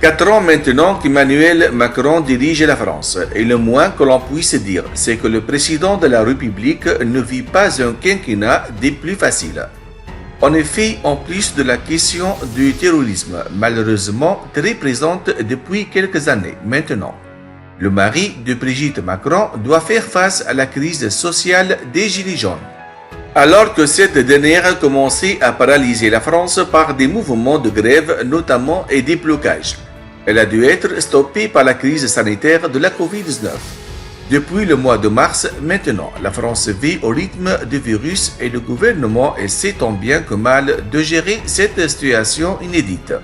4 ans maintenant qu'Emmanuel Macron dirige la France, et le moins que l'on puisse dire, c'est que le président de la République ne vit pas un quinquennat des plus faciles. En effet, en plus de la question du terrorisme, malheureusement très présente depuis quelques années maintenant, le mari de Brigitte Macron doit faire face à la crise sociale des Gilets jaunes. Alors que cette dernière a commencé à paralyser la France par des mouvements de grève notamment et des blocages, elle a dû être stoppée par la crise sanitaire de la Covid-19. Depuis le mois de mars, maintenant, la France vit au rythme du virus et le gouvernement essaie tant bien que mal de gérer cette situation inédite.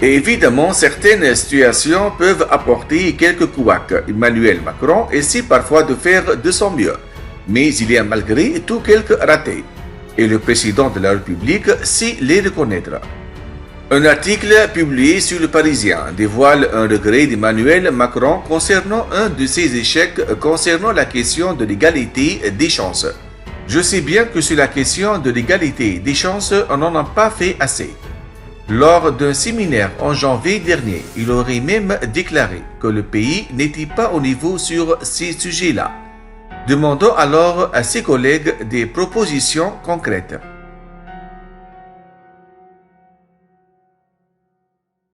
Et évidemment, certaines situations peuvent apporter quelques couacs. Emmanuel Macron essaie parfois de faire de son mieux, mais il y a malgré tout quelques ratés. Et le président de la République sait les reconnaître. Un article publié sur le Parisien dévoile un regret d'Emmanuel Macron concernant un de ses échecs concernant la question de l'égalité des chances. Je sais bien que sur la question de l'égalité des chances, on n'en a pas fait assez. Lors d'un séminaire en janvier dernier, il aurait même déclaré que le pays n'était pas au niveau sur ces sujets-là, demandant alors à ses collègues des propositions concrètes.